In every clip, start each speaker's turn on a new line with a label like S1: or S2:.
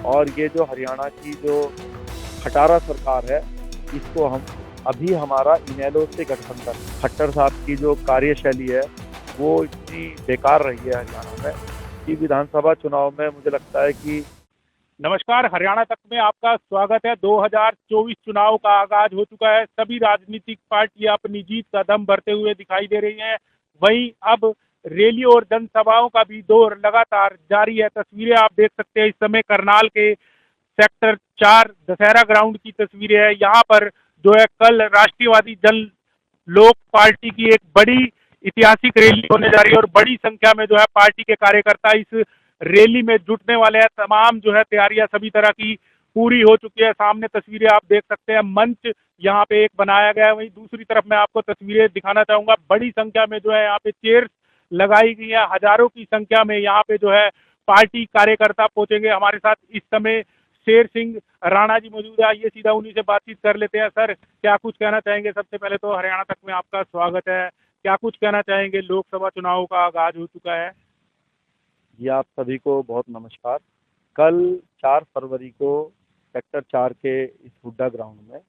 S1: और ये जो हरियाणा की जो खटारा सरकार है, इसको हम अभी हमारा इनेलो से गठबंधन, खट्टर साहब की जो कार्यशैली है वो इतनी बेकार रही है हरियाणा में कि विधानसभा चुनाव में मुझे लगता है कि
S2: नमस्कार, हरियाणा तक में आपका स्वागत है। 2024 चुनाव का आगाज हो चुका है। सभी राजनीतिक पार्टियां अपनी जीत का दम भरते हुए दिखाई दे रही हैं। वहीं अब रैली और जनसभाओं का भी दौर लगातार जारी है। तस्वीरें आप देख सकते हैं इस समय करनाल के सेक्टर 4 दशहरा ग्राउंड की तस्वीरें है। यहाँ पर जो है कल राष्ट्रीयवादी जन लोक पार्टी की एक बड़ी ऐतिहासिक रैली होने जा रही है और बड़ी संख्या में जो है पार्टी के कार्यकर्ता इस रैली में जुटने वाले हैं। तमाम जो है तैयारियां सभी तरह की पूरी हो चुकी है। सामने तस्वीरें आप देख सकते हैं, मंच यहाँ पे एक बनाया गया है। वहीं दूसरी तरफ मैं आपको तस्वीरें दिखाना चाहूंगा। बड़ी संख्या में जो है यहाँ पे चेयर्स लगाई गई है। हजारों की संख्या में यहाँ पे जो है पार्टी कार्यकर्ता पहुंचेंगे। हमारे साथ इस समय शेर सिंह राणा जी मौजूद है। आइए सीधा उन्हीं से बातचीत कर लेते हैं। सर, क्या कुछ कहना चाहेंगे? सबसे पहले तो हरियाणा तक में आपका स्वागत है। क्या कुछ कहना चाहेंगे? लोकसभा चुनाव का आगाज हो चुका है।
S1: जी, आप सभी को बहुत नमस्कार। कल 4 फरवरी को सेक्टर 4 के इस हुड्डा ग्राउंड में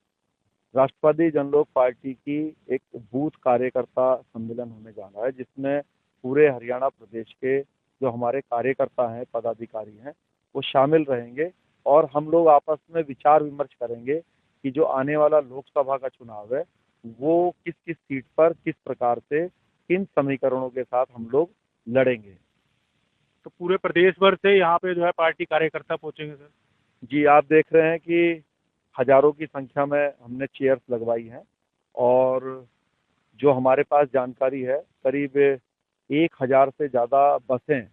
S1: राष्ट्रवादी जनलोक पार्टी की एक बूथ कार्यकर्ता सम्मेलन होने जा रहा है, जिसमें पूरे हरियाणा प्रदेश के जो हमारे कार्यकर्ता हैं, पदाधिकारी हैं, वो शामिल रहेंगे और हम लोग आपस में विचार विमर्श करेंगे कि जो आने वाला लोकसभा का चुनाव है वो किस किस सीट पर किस प्रकार से किन समीकरणों के साथ हम लोग लड़ेंगे।
S2: तो पूरे प्रदेश भर से यहाँ पे जो है पार्टी कार्यकर्ता पहुंचेंगे सर।
S1: जी, आप देख रहे हैं कि हजारों की संख्या में हमने चेयर्स लगवाई हैं और जो हमारे पास जानकारी है करीब 1000 से ज़्यादा बसें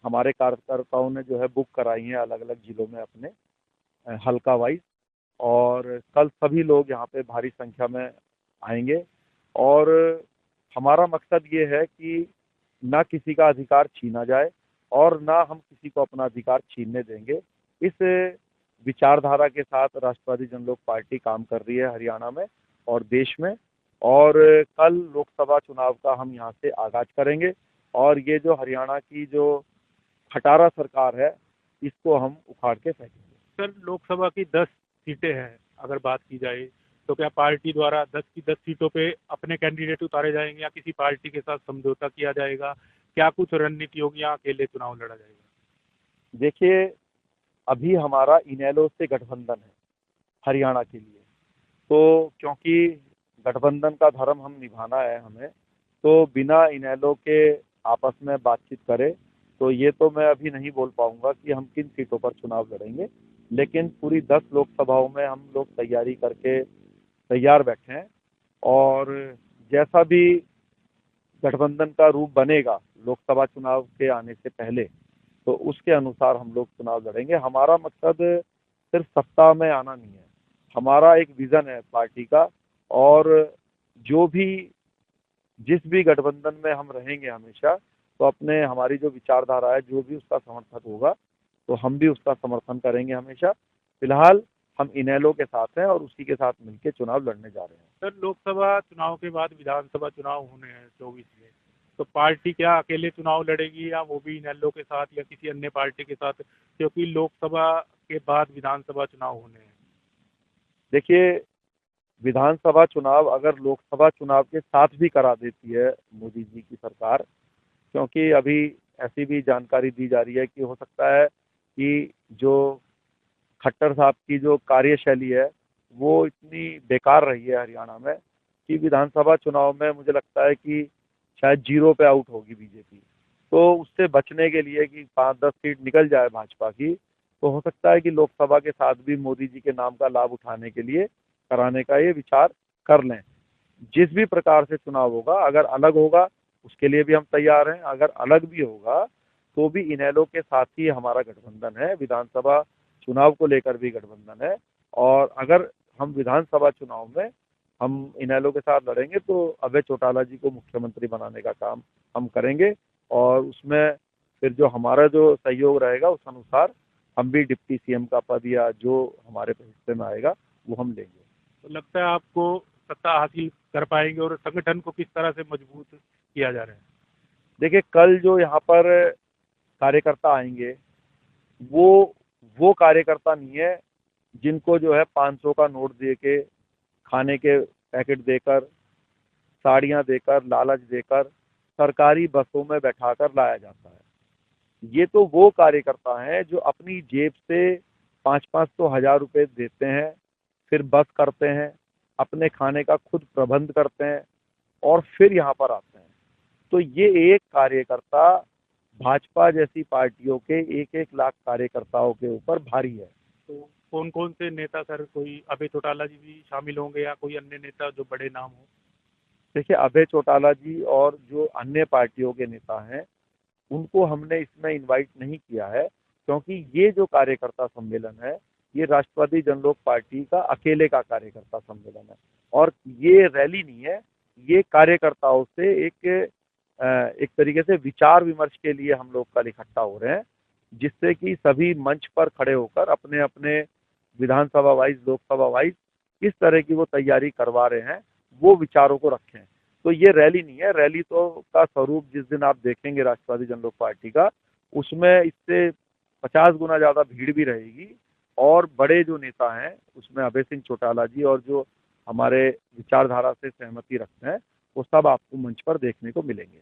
S1: हमारे कार्यकर्ताओं ने जो है बुक कराई हैं अलग अलग जिलों में अपने हल्का वाइज। और कल सभी लोग यहाँ पे भारी संख्या में आएंगे और हमारा मकसद ये है कि ना किसी का अधिकार छीना जाए और ना हम किसी को अपना अधिकार छीनने देंगे। इस विचारधारा के साथ राष्ट्रवादी जनलोक पार्टी काम कर रही है हरियाणा में और देश में। और कल लोकसभा चुनाव का हम यहाँ से आगाज करेंगे और ये जो हरियाणा की जो खटारा सरकार है इसको हम उखाड़ के फेंकेंगे।
S2: सर, लोकसभा की 10 सीटें हैं अगर बात की जाए, तो क्या पार्टी द्वारा 10 की 10 सीटों पे अपने कैंडिडेट उतारे जाएंगे या किसी पार्टी के साथ समझौता किया जाएगा? क्या कुछ रणनीति होगी या अकेले चुनाव लड़ा जाएगा?
S1: देखिए, अभी हमारा इनेलो से गठबंधन है हरियाणा के लिए, तो क्योंकि गठबंधन का धर्म हम निभाना है हमें, तो बिना इनेलो के आपस में बातचीत करे तो ये तो मैं अभी नहीं बोल पाऊंगा कि हम किन सीटों पर चुनाव लड़ेंगे। लेकिन पूरी 10 लोकसभाओं में हम लोग तैयारी करके तैयार बैठे हैं और जैसा भी गठबंधन का रूप बनेगा लोकसभा चुनाव के आने से पहले, तो उसके अनुसार हम लोग चुनाव लड़ेंगे। हमारा मकसद सिर्फ सत्ता में आना नहीं है, हमारा एक विजन है पार्टी का। और जो भी जिस भी गठबंधन में हम रहेंगे हमेशा, तो अपने हमारी जो विचारधारा है जो भी उसका समर्थक होगा तो हम भी उसका समर्थन करेंगे हमेशा। फिलहाल हम इनेलो के साथ हैं और उसी के साथ मिलकर चुनाव लड़ने जा रहे हैं।
S2: सर, लोकसभा चुनाव के बाद विधानसभा चुनाव होने हैं 24 में, तो पार्टी क्या अकेले चुनाव लड़ेगी या वो भी इनेलो के साथ या किसी अन्य पार्टी के साथ, क्योंकि लोकसभा के बाद विधानसभा चुनाव होने हैं?
S1: देखिए, विधानसभा चुनाव अगर लोकसभा चुनाव के साथ भी करा देती है मोदी जी की सरकार, क्योंकि अभी ऐसी भी जानकारी दी जा रही है कि हो सकता है कि जो खट्टर साहब की जो कार्यशैली है वो इतनी बेकार रही है हरियाणा में कि विधानसभा चुनाव में मुझे लगता है कि शायद जीरो पे आउट होगी बीजेपी। तो उससे बचने के लिए कि 5-10 सीट निकल जाए भाजपा की, तो हो सकता है कि लोकसभा के साथ भी मोदी जी के नाम का लाभ उठाने के लिए कराने का ये विचार कर लें। जिस भी प्रकार से चुनाव होगा, अगर अलग होगा उसके लिए भी हम तैयार हैं, अगर अलग भी होगा तो भी इनेलो के साथ ही हमारा गठबंधन है, विधानसभा चुनाव को लेकर भी गठबंधन है। और अगर हम विधानसभा चुनाव में हम इनेलो के साथ लड़ेंगे तो अभय चौटाला जी को मुख्यमंत्री बनाने का काम हम करेंगे और उसमें फिर जो हमारा जो सहयोग रहेगा उस अनुसार हम भी डिप्टी सीएम का पद या जो हमारे हिस्से में आएगा वो हम लेंगे।
S2: तो लगता है आपको सत्ता हासिल कर पाएंगे और संगठन को किस तरह से मजबूत किया जा रहा है?
S1: देखिए, कल जो यहाँ पर कार्यकर्ता आएंगे वो वो कार्यकर्ता नहीं है जिनको जो है 500 का नोट दे के, खाने के पैकेट देकर, साड़ियां देकर, लालच देकर सरकारी बसों में बैठाकर लाया जाता है। ये तो वो कार्यकर्ता हैं जो अपनी जेब से 500-500 हजार रुपए देते हैं, फिर बस करते हैं, अपने खाने का खुद प्रबंध करते हैं और फिर यहाँ पर आते हैं। तो ये एक कार्यकर्ता भाजपा जैसी पार्टियों के 1-1 लाख कार्यकर्ताओं के ऊपर भारी है।
S2: तो कौन कौन से नेता सर, कोई अभय चौटाला जी भी शामिल होंगे या कोई अन्य नेता जो बड़े नाम हो?
S1: देखिए, अभय चौटाला जी और जो अन्य पार्टियों के नेता हैं उनको हमने इसमें इनवाइट नहीं किया है, क्योंकि ये जो कार्यकर्ता सम्मेलन है ये राष्ट्रवादी जनलोक पार्टी का अकेले का कार्यकर्ता सम्मेलन है और ये रैली नहीं है। ये कार्यकर्ताओं से एक तरीके से विचार विमर्श के लिए हम लोग कल इकट्ठा हो रहे हैं, जिससे कि सभी मंच पर खड़े होकर अपने अपने विधानसभा वाइज, लोकसभा वाइज किस तरह की वो तैयारी करवा रहे हैं वो विचारों को रखें। तो ये रैली नहीं है। रैली तो का स्वरूप जिस दिन आप देखेंगे राष्ट्रवादी जनलोक पार्टी का, उसमें इससे 50 गुना ज्यादा भीड़ भी रहेगी और बड़े जो नेता हैं उसमें अभय सिंह चौटाला जी और जो हमारे विचारधारा से सहमति रखते हैं वो सब आपको मंच पर देखने को मिलेंगे।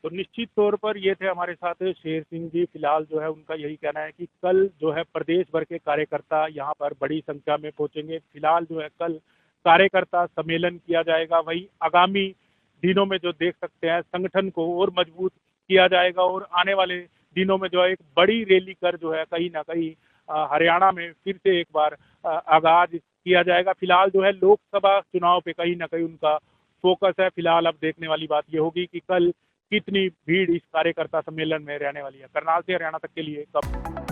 S2: तो निश्चित तौर पर ये थे हमारे साथ शेर सिंह जी। फिलहाल जो है उनका यही कहना है कि कल जो है प्रदेश भर के कार्यकर्ता यहाँ पर बड़ी संख्या में पहुंचेंगे। फिलहाल जो है कल कार्यकर्ता सम्मेलन किया जाएगा, वही आगामी दिनों में जो देख सकते हैं संगठन को और मजबूत किया जाएगा और आने वाले दिनों में जो है एक बड़ी रैली कर जो है कहीं ना कहीं हरियाणा में फिर से एक बार आगाज किया जाएगा। फिलहाल जो है लोकसभा चुनाव पे कहीं ना कहीं उनका फोकस है। फिलहाल अब देखने वाली बात ये होगी कि कल कितनी भीड़ इस कार्यकर्ता सम्मेलन में रहने वाली है। करनाल से हरियाणा तक के लिए कब